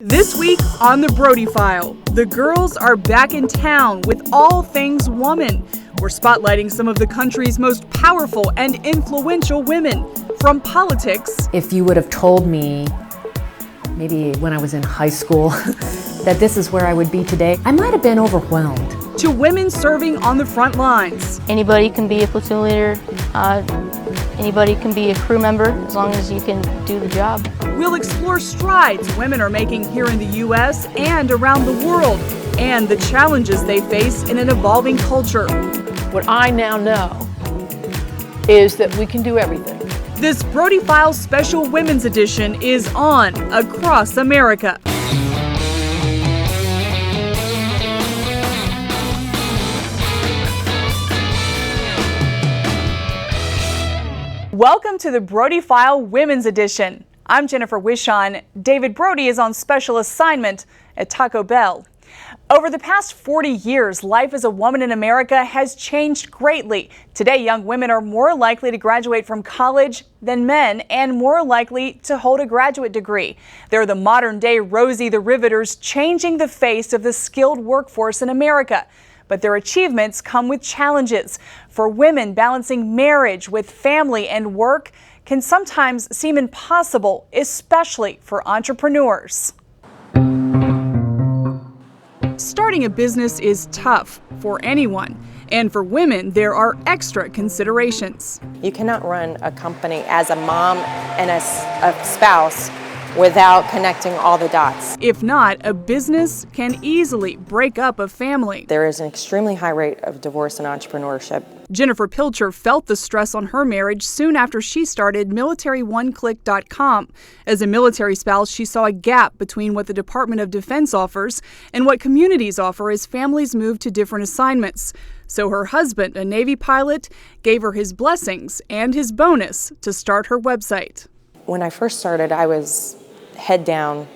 This week on the Brody File, the girls are back in town with all things woman. We're spotlighting some of the country's most powerful and influential women, from politics. If you would have told me, maybe when I was in high school, that this is where I would be today, I might have been overwhelmed. To women serving on the front lines. Anybody can be a platoon leader. Anybody can be a crew member as long as you can do the job. We'll explore strides women are making here in the U.S. and around the world, and the challenges they face in an evolving culture. What I now know is that we can do everything. This Brody Files Special Women's Edition is on across America. Welcome to the Brody File Women's Edition. I'm Jennifer Wishon. David Brody is on special assignment at Taco Bell. Over the past 40 years, life as a woman in America has changed greatly. Today, young women are more likely to graduate from college than men and more likely to hold a graduate degree. They're the modern-day Rosie the Riveters, changing the face of the skilled workforce in America. But their achievements come with challenges. For women, balancing marriage with family and work can sometimes seem impossible, especially for entrepreneurs. Starting a business is tough for anyone, and for women, there are extra considerations. You cannot run a company as a mom and a spouse without connecting all the dots. If not, a business can easily break up a family. There is an extremely high rate of divorce in entrepreneurship. Jennifer Pilcher felt the stress on her marriage soon after she started MilitaryOneClick.com. As a military spouse, she saw a gap between what the Department of Defense offers and what communities offer as families move to different assignments. So her husband, a Navy pilot, gave her his blessings and his bonus to start her website. When I first started, I was head down,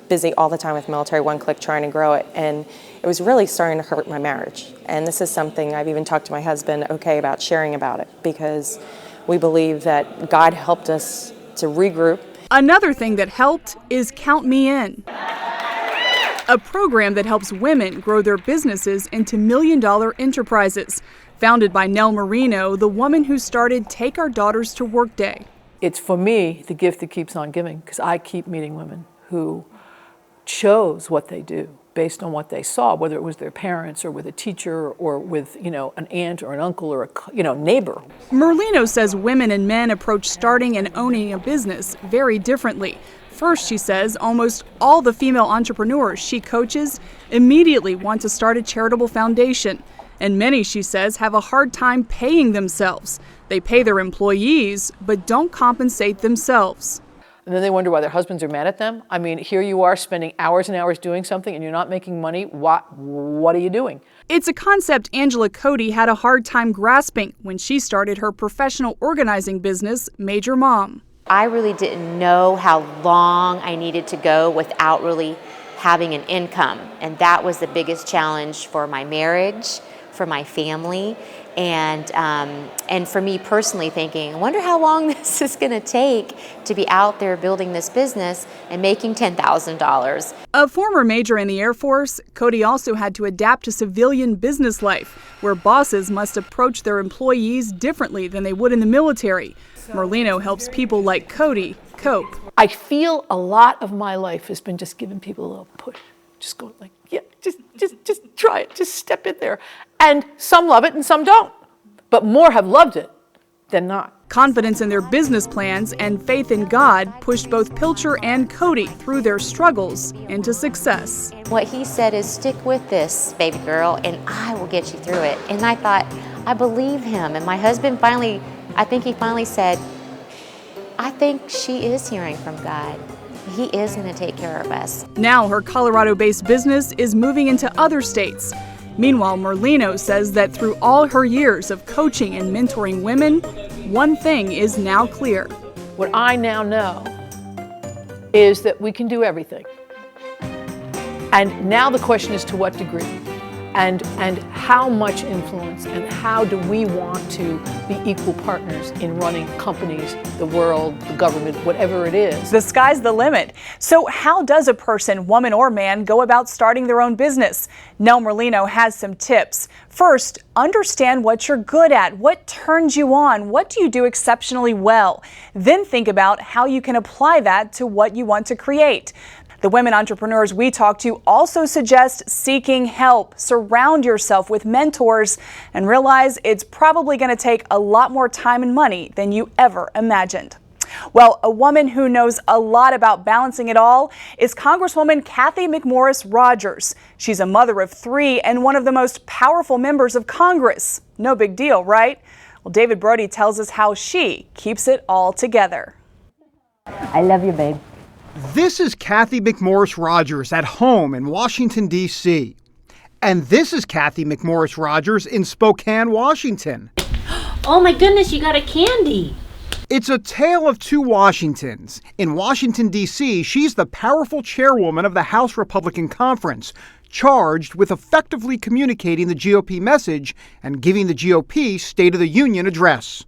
busy all the time with Military One Click trying to grow it, and it was really starting to hurt my marriage. And this is something I've even talked to my husband about sharing about it, because we believe that God helped us to regroup. Another thing that helped is Count Me In, a program that helps women grow their businesses into million-dollar enterprises. Founded by Nell Marino, the woman who started Take Our Daughters to Work Day. It's, for me, the gift that keeps on giving, because I keep meeting women who chose what they do based on what they saw, whether it was their parents or with a teacher or with, an aunt or an uncle or a, neighbor. Merlino says women and men approach starting and owning a business very differently. First, she says, almost all the female entrepreneurs she coaches immediately want to start a charitable foundation. And many, she says, have a hard time paying themselves. They pay their employees, but don't compensate themselves. And then they wonder why their husbands are mad at them. I mean, here you are spending hours and hours doing something and you're not making money. What are you doing? It's a concept Angela Cody had a hard time grasping when she started her professional organizing business, Major Mom. I really didn't know how long I needed to go without really having an income. And that was the biggest challenge for my marriage, for my family, and for me personally thinking, I wonder how long this is going to take to be out there building this business and making $10,000. A former major in the Air Force, Cody also had to adapt to civilian business life, where bosses must approach their employees differently than they would in the military. Merlino helps people like Cody cope. I feel a lot of my life has been just giving people a little push. Just going like, yeah, just try it, just step in there. And some love it and some don't. But more have loved it than not. Confidence in their business plans and faith in God pushed both Pilcher and Cody through their struggles into success. What he said is, stick with this, baby girl, and I will get you through it. And I thought, I believe him. And my husband finally said, I think she is hearing from God. He is going to take care of us. Now her Colorado-based business is moving into other states. Meanwhile, Merlino says that through all her years of coaching and mentoring women, one thing is now clear. What I now know is that we can do everything. And now the question is, to what degree? and how much influence and how do we want to be equal partners in running companies, the world, the government, whatever it is. The sky's the limit. So how does a person, woman or man, go about starting their own business? Nell Merlino has some tips. First, understand what you're good at, what turns you on, what do you do exceptionally well. Then think about how you can apply that to what you want to create. The women entrepreneurs we talk to also suggest seeking help. Surround yourself with mentors and realize it's probably going to take a lot more time and money than you ever imagined. Well, a woman who knows a lot about balancing it all is Congresswoman Cathy McMorris Rodgers. She's a mother of 3 and one of the most powerful members of Congress. No big deal, right? Well, David Brody tells us how she keeps it all together. I love you, babe. This is Cathy McMorris Rodgers at home in Washington, D.C. And this is Cathy McMorris Rodgers in Spokane, Washington. Oh my goodness, you got a candy. It's a tale of two Washingtons. In Washington, D.C., she's the powerful chairwoman of the House Republican Conference, charged with effectively communicating the GOP message and giving the GOP State of the Union address.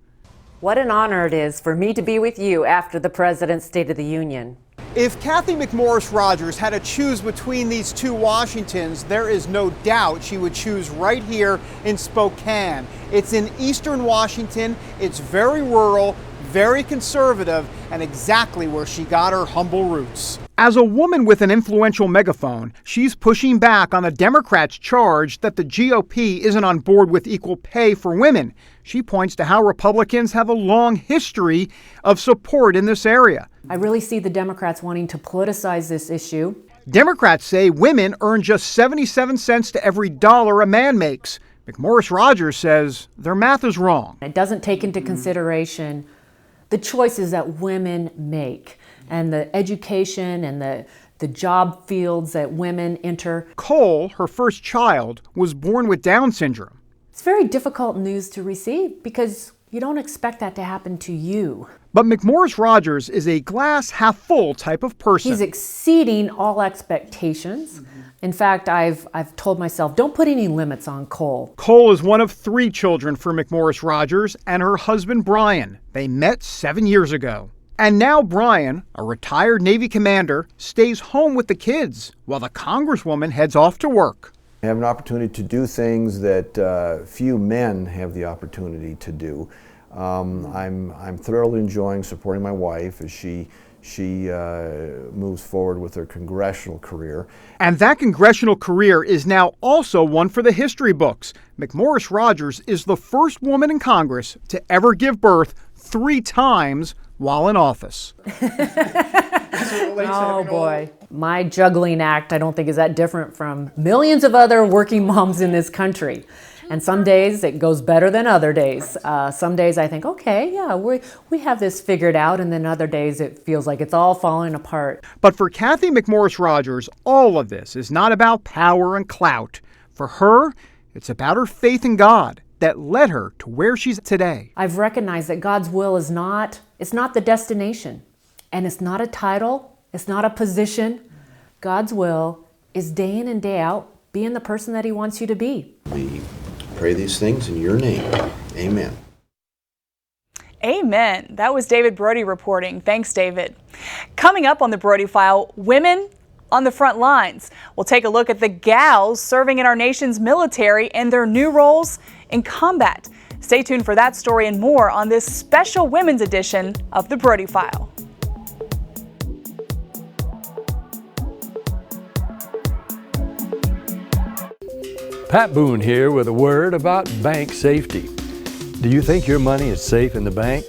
What an honor it is for me to be with you after the President's State of the Union. If Cathy McMorris Rodgers had to choose between these two Washingtons, there is no doubt she would choose right here in Spokane. It's in eastern Washington. It's very rural, very conservative, and exactly where she got her humble roots. As a woman with an influential megaphone, she's pushing back on the Democrats' charge that the GOP isn't on board with equal pay for women. She points to how Republicans have a long history of support in this area. I really see the Democrats wanting to politicize this issue. Democrats say women earn just 77 cents to every dollar a man makes. McMorris Rodgers says their math is wrong. It doesn't take into consideration the choices that women make and the education and the job fields that women enter. Cole, her first child, was born with Down syndrome. It's very difficult news to receive because you don't expect that to happen to you. But McMorris Rodgers is a glass half full type of person. He's exceeding all expectations. In fact, I've told myself, don't put any limits on Cole. Cole is one of 3 children for McMorris Rodgers and her husband Brian. They met 7 years ago. And now Brian, a retired Navy commander, stays home with the kids while the Congresswoman heads off to work. I have an opportunity to do things that few men have the opportunity to do. I'm thoroughly enjoying supporting my wife as she moves forward with her congressional career. And that congressional career is now also one for the history books. McMorris Rodgers is the first woman in Congress to ever give birth 3 times while in office. Oh boy. My juggling act, I don't think is that different from millions of other working moms in this country. And some days it goes better than other days. Some days I think, okay, yeah, we have this figured out, and then other days it feels like it's all falling apart. But for Cathy McMorris Rodgers, all of this is not about power and clout. For her, it's about her faith in God that led her to where she's today. I've recognized that God's will is it's not the destination, and it's not a title, it's not a position. God's will is day in and day out being the person that He wants you to be. We pray these things in your name. Amen. Amen. That was David Brody reporting. Thanks, David. Coming up on the Brody File, women on the front lines. We'll take a look at the gals serving in our nation's military and their new roles in combat. Stay tuned for that story and more on this special women's edition of the Brody File. Pat Boone here with a word about bank safety. Do you think your money is safe in the bank?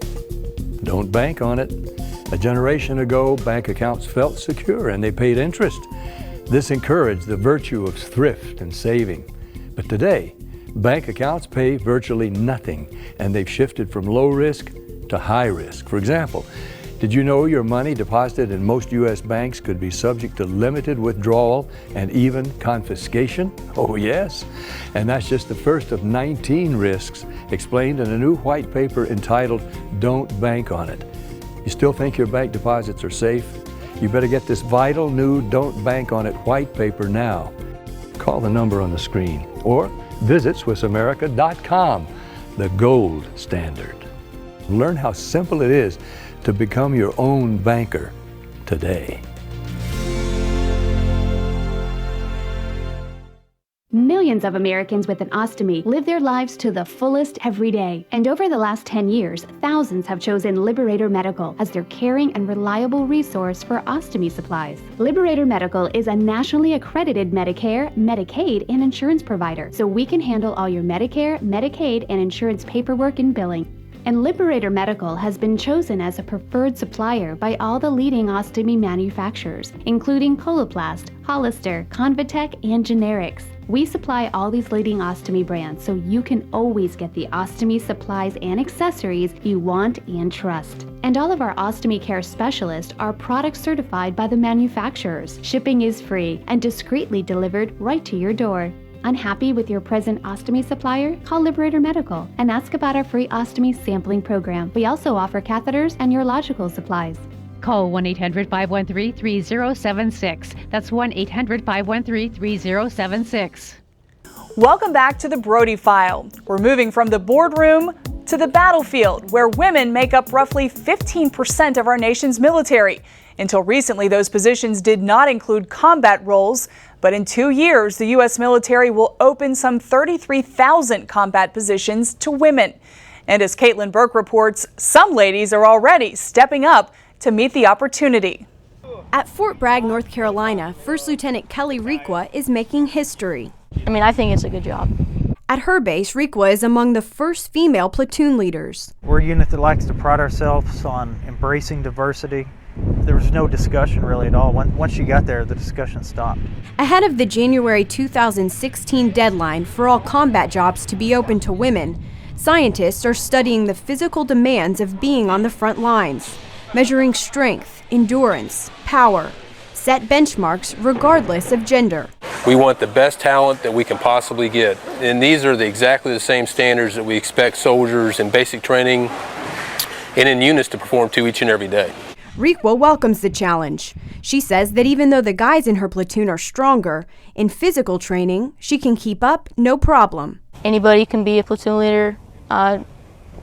Don't bank on it. A generation ago, bank accounts felt secure and they paid interest. This encouraged the virtue of thrift and saving. But today, bank accounts pay virtually nothing, and they've shifted from low risk to high risk. For example, did you know your money deposited in most U.S. banks could be subject to limited withdrawal and even confiscation? Oh yes, and that's just the first of 19 risks explained in a new white paper entitled Don't Bank on It. You still think your bank deposits are safe? You better get this vital new Don't Bank on It white paper now. call the number on the screen or visit SwissAmerica.com, the gold standard. Learn how simple it is to become your own banker today. Millions of Americans with an ostomy live their lives to the fullest every day. And over the last 10 years, thousands have chosen Liberator Medical as their caring and reliable resource for ostomy supplies. Liberator Medical is a nationally accredited Medicare, Medicaid, and insurance provider, so we can handle all your Medicare, Medicaid, and insurance paperwork and billing. And Liberator Medical has been chosen as a preferred supplier by all the leading ostomy manufacturers, including Coloplast, Hollister, Convatec, and Generics. We supply all these leading ostomy brands so you can always get the ostomy supplies and accessories you want and trust. And all of our ostomy care specialists are product certified by the manufacturers. Shipping is free and discreetly delivered right to your door. Unhappy with your present ostomy supplier? Call Liberator Medical and ask about our free ostomy sampling program. We also offer catheters and urological supplies. Call 1-800-513-3076. That's 1-800-513-3076. Welcome back to the Brody File. We're moving from the boardroom to the battlefield, where women make up roughly 15% of our nation's military. Until recently, those positions did not include combat roles, but in 2 years, the U.S. military will open some 33,000 combat positions to women. And as Caitlin Burke reports, some ladies are already stepping up to meet the opportunity. At Fort Bragg, North Carolina, First Lieutenant Kelly Requa is making history. I think it's a good job. At her base, Requa is among the first female platoon leaders. We're a unit that likes to pride ourselves on embracing diversity. There was no discussion really at all. Once you got there, the discussion stopped. Ahead of the January 2016 deadline for all combat jobs to be open to women, scientists are studying the physical demands of being on the front lines, measuring strength, endurance, power, set benchmarks regardless of gender. We want the best talent that we can possibly get, and these are exactly the same standards that we expect soldiers in basic training and in units to perform to each and every day. Requa welcomes the challenge. She says that even though the guys in her platoon are stronger, in physical training, she can keep up no problem. Anybody can be a platoon leader.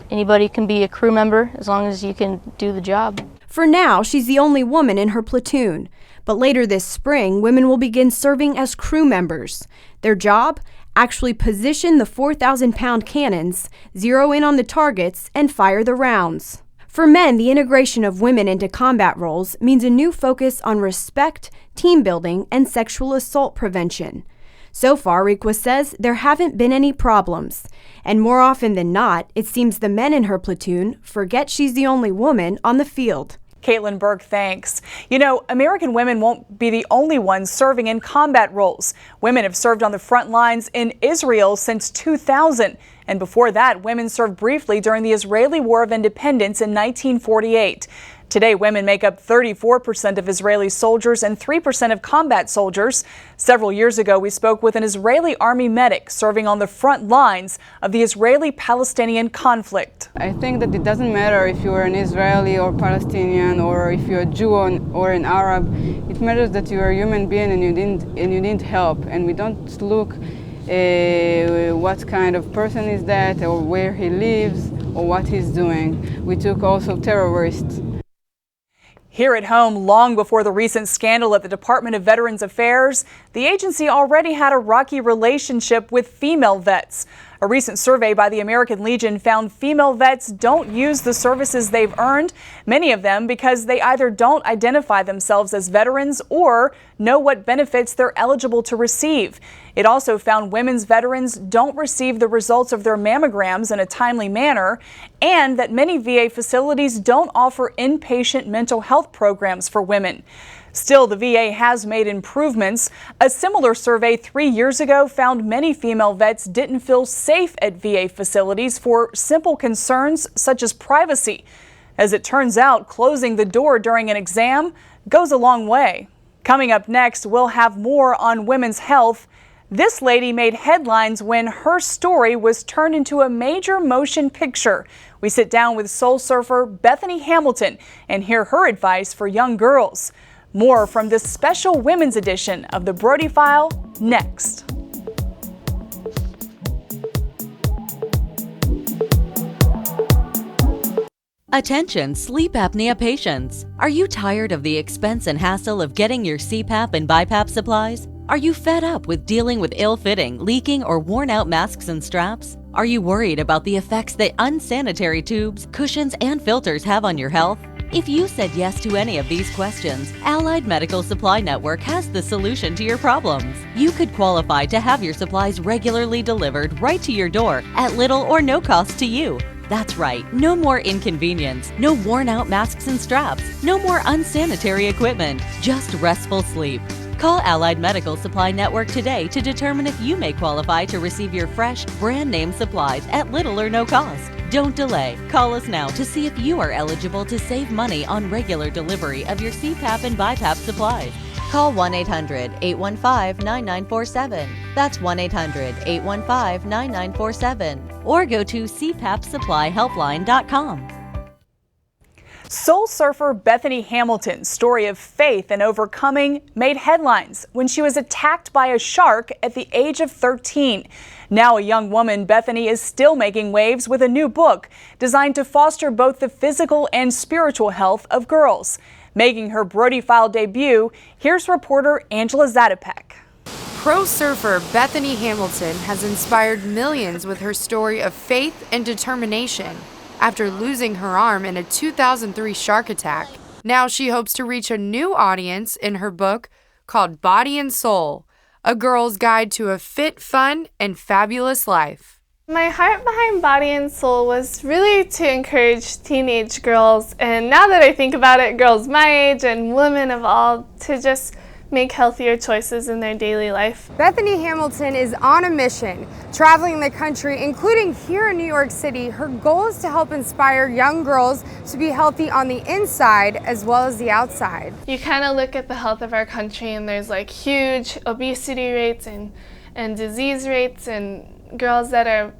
Anybody can be a crew member as long as you can do the job. For now, she's the only woman in her platoon. But later this spring, women will begin serving as crew members. Their job? Actually position the 4,000-pound cannons, zero in on the targets, and fire the rounds. For men, the integration of women into combat roles means a new focus on respect, team building, and sexual assault prevention. So far, Requa says there haven't been any problems. And more often than not, it seems the men in her platoon forget she's the only woman on the field. Caitlin Burke, thanks. You know, American women won't be the only ones serving in combat roles. Women have served on the front lines in Israel since 2000. And before that, women served briefly during the Israeli War of Independence in 1948. Today, women make up 34% of Israeli soldiers and 3% of combat soldiers. Several years ago, we spoke with an Israeli army medic serving on the front lines of the Israeli-Palestinian conflict. I think that it doesn't matter if you're an Israeli or Palestinian, or if you're a Jew or an Arab. It matters that you're a human being and you need help. And we don't look what kind of person is that, or where he lives, or what he's doing. We took also terrorists. Here at home, long before the recent scandal at the Department of Veterans Affairs, the agency already had a rocky relationship with female vets. A recent survey by the American Legion found female vets don't use the services they've earned, many of them because they either don't identify themselves as veterans or know what benefits they're eligible to receive. It also found women's veterans don't receive the results of their mammograms in a timely manner, and that many VA facilities don't offer inpatient mental health programs for women. Still, the VA has made improvements. A similar survey 3 years ago found many female vets didn't feel safe at VA facilities for simple concerns such as privacy. As it turns out, closing the door during an exam goes a long way. Coming up next, we'll have more on women's health. This lady made headlines when her story was turned into a major motion picture. We sit down with soul surfer Bethany Hamilton and hear her advice for young girls. More from this special women's edition of the Brody File next. Attention sleep apnea patients. Are you tired of the expense and hassle of getting your CPAP and BiPAP supplies? Are you fed up with dealing with ill-fitting, leaking, or worn-out masks and straps? Are you worried about the effects that unsanitary tubes, cushions, and filters have on your health? If you said yes to any of these questions, Allied Medical Supply Network has the solution to your problems. You could qualify to have your supplies regularly delivered right to your door at little or no cost to you. That's right, no more inconvenience, no worn-out masks and straps, no more unsanitary equipment, just restful sleep. Call Allied Medical Supply Network today to determine if you may qualify to receive your fresh, brand-name supplies at little or no cost. Don't delay. Call us now to see if you are eligible to save money on regular delivery of your CPAP and BiPAP supplies. Call 1-800-815-9947. That's 1-800-815-9947. Or go to cpapsupplyhelpline.com. Soul surfer Bethany Hamilton's story of faith and overcoming made headlines when she was attacked by a shark at the age of 13. Now a young woman, Bethany is still making waves with a new book designed to foster both the physical and spiritual health of girls. Making her Brody File debut, here's reporter Angela Zatopek. Pro surfer Bethany Hamilton has inspired millions with her story of faith and determination after losing her arm in a 2003 shark attack. Now she hopes to reach a new audience in her book called Body and Soul, a girl's guide to a fit, fun, and fabulous life. My heart behind Body and Soul was really to encourage teenage girls, and now that I think about it, girls my age and women of all, to just make healthier choices in their daily life. Bethany Hamilton is on a mission, traveling the country, including here in New York City. Her goal is to help inspire young girls to be healthy on the inside as well as the outside. You kind of look at the health of our country and there's like huge obesity rates and disease rates, and girls that are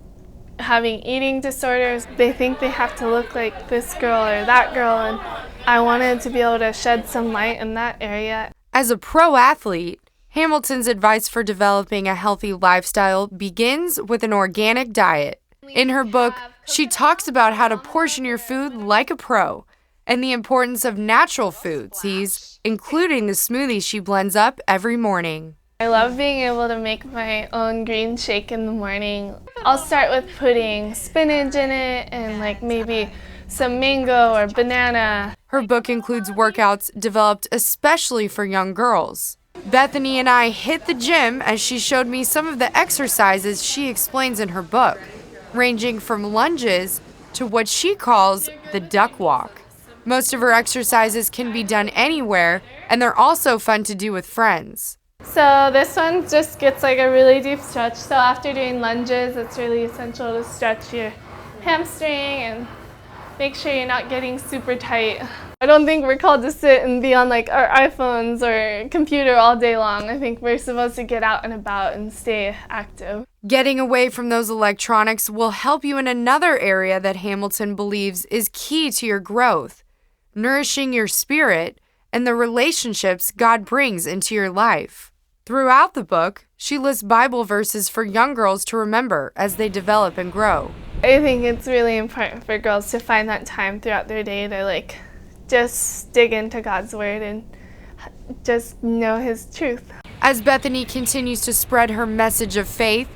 having eating disorders, they think they have to look like this girl or that girl, and I wanted to be able to shed some light in that area. As a pro athlete, Hamilton's advice for developing a healthy lifestyle begins with an organic diet. In her book, she talks about how to portion your food like a pro and the importance of natural foods, including the smoothies she blends up every morning. I love being able to make my own green shake in the morning. I'll start with putting spinach in it and like maybe some mango or banana. Her book includes workouts developed especially for young girls. Bethany and I hit the gym as she showed me some of the exercises she explains in her book, ranging from lunges to what she calls the duck walk. Most of her exercises can be done anywhere, and they're also fun to do with friends. So this one just gets like a really deep stretch. So after doing lunges, it's really essential to stretch your hamstring and make sure you're not getting super tight. I don't think we're called to sit and be on like our iPhones or computer all day long. I think we're supposed to get out and about and stay active. Getting away from those electronics will help you in another area that Hamilton believes is key to your growth, nourishing your spirit and the relationships God brings into your life. Throughout the book, she lists Bible verses for young girls to remember as they develop and grow. I think it's really important for girls to find that time throughout their day to like just dig into God's word and just know His truth. As Bethany continues to spread her message of faith,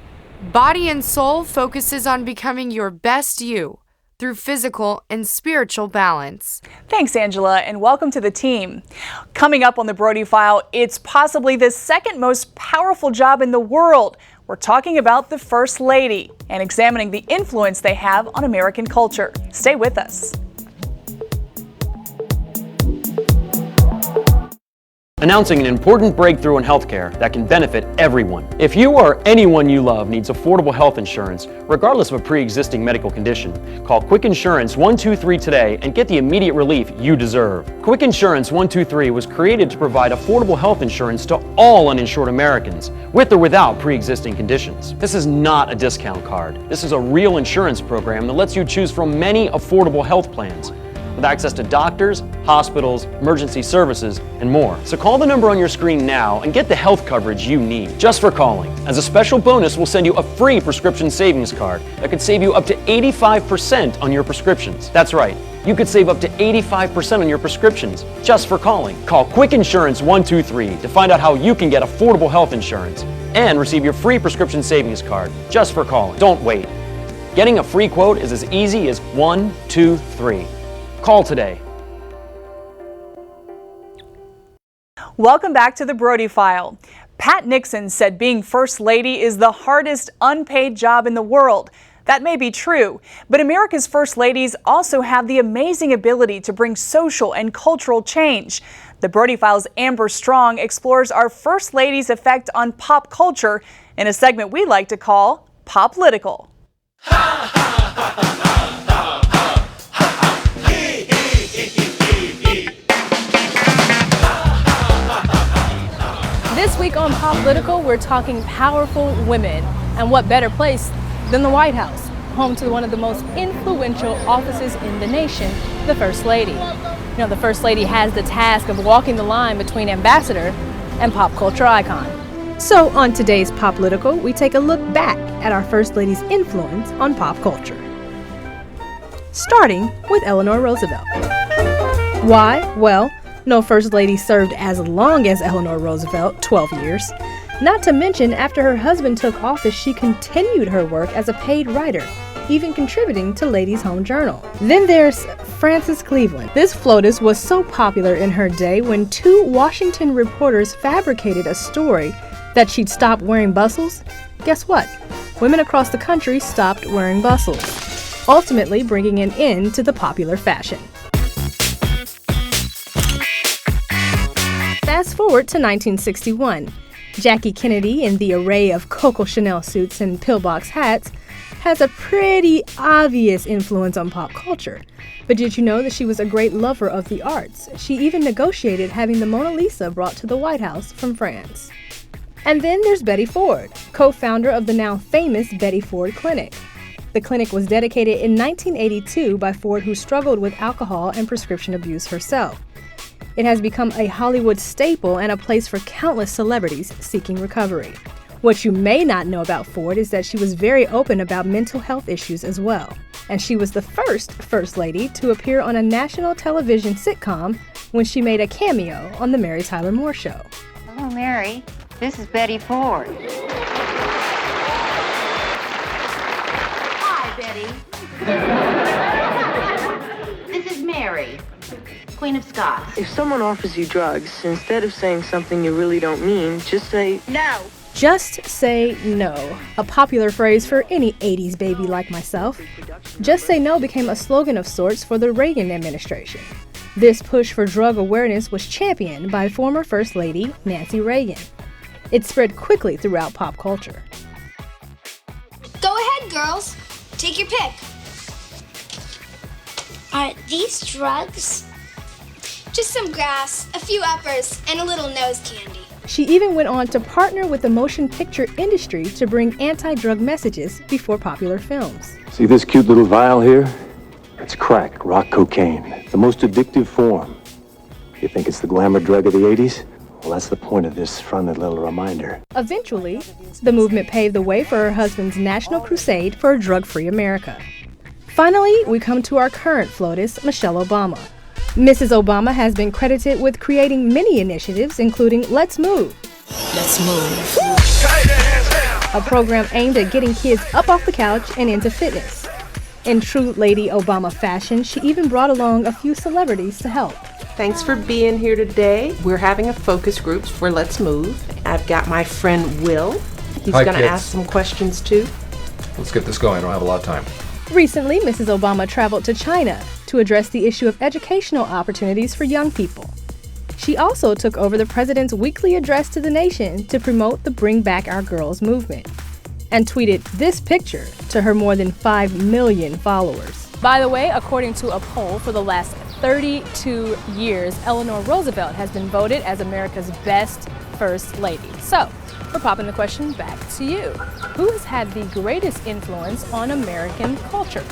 Body and Soul focuses on becoming your best you through physical and spiritual balance. Thanks, Angela, and welcome to the team. Coming up on the Brody File, it's possibly the second most powerful job in the world. We're talking about the First Lady and examining the influence they have on American culture. Stay with us. Announcing an important breakthrough in healthcare that can benefit everyone. If you or anyone you love needs affordable health insurance, regardless of a pre-existing medical condition, call Quick Insurance 123 today and get the immediate relief you deserve. Quick Insurance 123 was created to provide affordable health insurance to all uninsured Americans, with or without pre-existing conditions. This is not a discount card. This is a real insurance program that lets you choose from many affordable health plans, with access to doctors, hospitals, emergency services, and more. So call the number on your screen now and get the health coverage you need just for calling. As a special bonus, we'll send you a free prescription savings card that could save you up to 85% on your prescriptions. That's right, You could save up to 85% on your prescriptions just for calling. Call Quick Insurance 123 to find out how you can get affordable health insurance and receive your free prescription savings card just for calling. Don't wait. Getting a free quote is as easy as 1, 2, 3. Call today. Welcome back to the Brody File. Pat Nixon said being First Lady is the hardest unpaid job in the world. That may be true, but America's First Ladies also have the amazing ability to bring social and cultural change. The Brody File's Amber Strong explores our First Lady's effect on pop culture in a segment we like to call Poplitical. This week on Poplitical, we're talking powerful women, and what better place than the White House, home to one of the most influential offices in the nation, the First Lady. You know, the First Lady has the task of walking the line between ambassador and pop culture icon. So on today's Poplitical, we take a look back at our First Lady's influence on pop culture. Starting with Eleanor Roosevelt. Why? Well, no First Lady served as long as Eleanor Roosevelt, 12 years. Not to mention, after her husband took office, she continued her work as a paid writer, even contributing to Ladies' Home Journal. Then there's Frances Cleveland. This FLOTUS was so popular in her day when 2 Washington reporters fabricated a story that she'd stop wearing bustles. Guess what? Women across the country stopped wearing bustles, ultimately bringing an end to the popular fashion. Fast forward to 1961. Jackie Kennedy, in the array of Coco Chanel suits and pillbox hats, has a pretty obvious influence on pop culture. But did you know that she was a great lover of the arts? She even negotiated having the Mona Lisa brought to the White House from France. And then there's Betty Ford, co-founder of the now famous Betty Ford Clinic. The clinic was dedicated in 1982 by Ford, who struggled with alcohol and prescription abuse herself. It has become a Hollywood staple and a place for countless celebrities seeking recovery. What you may not know about Ford is that she was very open about mental health issues as well. And she was the First Lady to appear on a national television sitcom when she made a cameo on The Mary Tyler Moore Show. Hello, Mary. This is Betty Ford. Hi, Betty. This is Mary, Queen of Scots. If someone offers you drugs, instead of saying something you really don't mean, just say no. Just say no, a popular phrase for any 80s baby like myself. Just say no became a slogan of sorts for the Reagan administration. This push for drug awareness was championed by former First Lady Nancy Reagan. It spread quickly throughout pop culture. Go ahead, girls. Take your pick. Are these drugs? Just some grass, a few uppers, and a little nose candy. She even went on to partner with the motion picture industry to bring anti-drug messages before popular films. See this cute little vial here? It's crack, rock cocaine, the most addictive form. You think it's the glamour drug of the 80s? Well, that's the point of this friendly little reminder. Eventually, the movement paved the way for her husband's national crusade for a drug-free America. Finally, we come to our current FLOTUS, Michelle Obama. Mrs. Obama has been credited with creating many initiatives, including Let's Move. Let's move. A program aimed at getting kids up off the couch and into fitness. In true Lady Obama fashion, she even brought along a few celebrities to help. Thanks for being here today. We're having a focus group for Let's Move. I've got my friend Will. He's going to ask some questions too. Let's get this going. I don't have a lot of time. Recently, Mrs. Obama traveled to China to address the issue of educational opportunities for young people. She also took over the president's weekly address to the nation to promote the Bring Back Our Girls movement, and tweeted this picture to her more than 5 million followers. By the way, according to a poll, for the last 32 years, Eleanor Roosevelt has been voted as America's best First Lady. So, we're popping the question back to you. Who has had the greatest influence on American culture?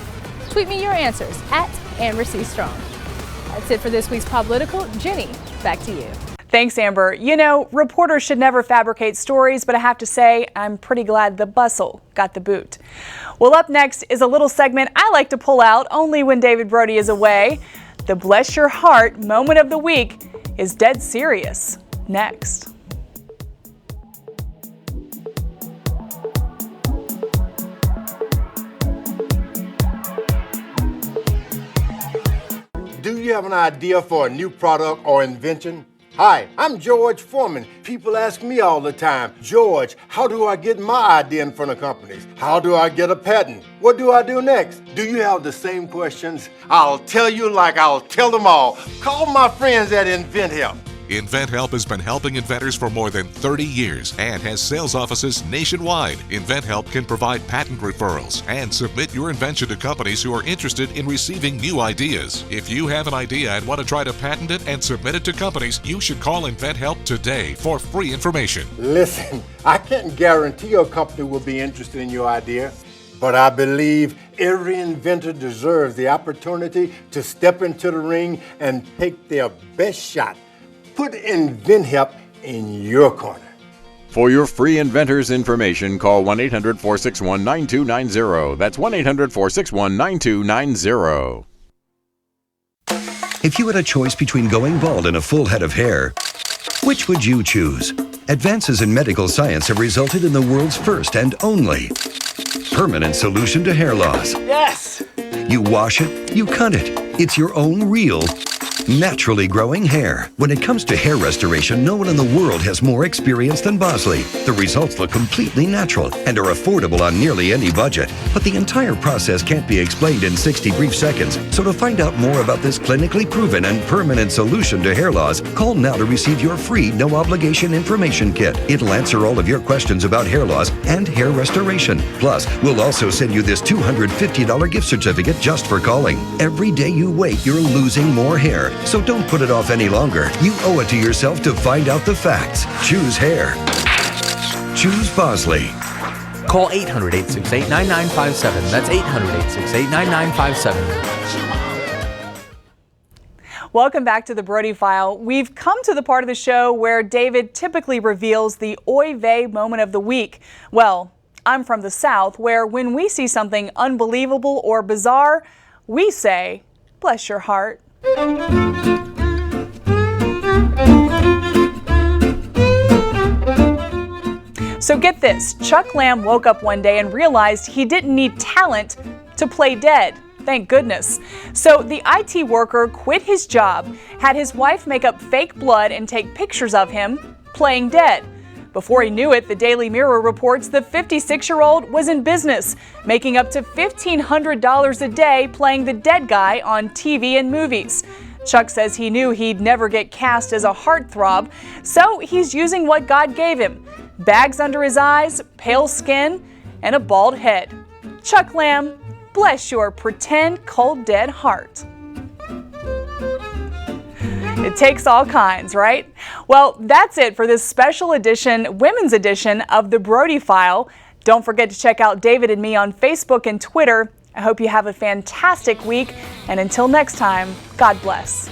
Tweet me your answers at Amber C. Strong. That's it for this week's Poplitical. Jenny, back to you. Thanks, Amber. You know, reporters should never fabricate stories, but I have to say, I'm pretty glad the bustle got the boot. Well, up next is a little segment I like to pull out only when David Brody is away. The Bless Your Heart moment of the week is dead serious. Next. Do you have an idea for a new product or invention? Hi, I'm George Foreman. People ask me all the time, George, how do I get my idea in front of companies? How do I get a patent? What do I do next? Do you have the same questions? I'll tell you like I'll tell them all. Call my friends at InventHelp. InventHelp has been helping inventors for more than 30 years and has sales offices nationwide. InventHelp can provide patent referrals and submit your invention to companies who are interested in receiving new ideas. If you have an idea and want to try to patent it and submit it to companies, you should call InventHelp today for free information. Listen, I can't guarantee your company will be interested in your idea, but I believe every inventor deserves the opportunity to step into the ring and take their best shot. Put InventHelp in your corner. For your free inventors information, call 1-800-461-9290. That's 1-800-461-9290. If you had a choice between going bald and a full head of hair, which would you choose? Advances in medical science have resulted in the world's first and only permanent solution to hair loss. Yes! You wash it, you cut it. It's your own real, naturally growing hair. When it comes to hair restoration, no one in the world has more experience than Bosley. The results look completely natural and are affordable on nearly any budget. But the entire process can't be explained in 60 brief seconds. So to find out more about this clinically proven and permanent solution to hair loss, call now to receive your free no-obligation information kit. It'll answer all of your questions about hair loss and hair restoration. Plus, we'll also send you this $250 gift certificate just for calling. Every day you wait, you're losing more hair. So don't put it off any longer. You owe it to yourself to find out the facts. Choose hair. Choose Bosley. Call 800-868-9957. That's 800-868-9957. Welcome back to the Brody File. We've come to the part of the show where David typically reveals the oy vey moment of the week. Well, I'm from the South, where when we see something unbelievable or bizarre, we say, bless your heart. So get this, Chuck Lamb woke up one day and realized he didn't need talent to play dead. Thank goodness. So the IT worker quit his job, had his wife make up fake blood and take pictures of him playing dead. Before he knew it, the Daily Mirror reports the 56-year-old was in business, making up to $1,500 a day playing the dead guy on TV and movies. Chuck says he knew he'd never get cast as a heartthrob, so he's using what God gave him: bags under his eyes, pale skin, and a bald head. Chuck Lamb, bless your pretend cold dead heart. It takes all kinds, right? Well, that's it for this special edition, women's edition of the Brody File. Don't forget to check out David and me on Facebook and Twitter. I hope you have a fantastic week, and until next time, God bless.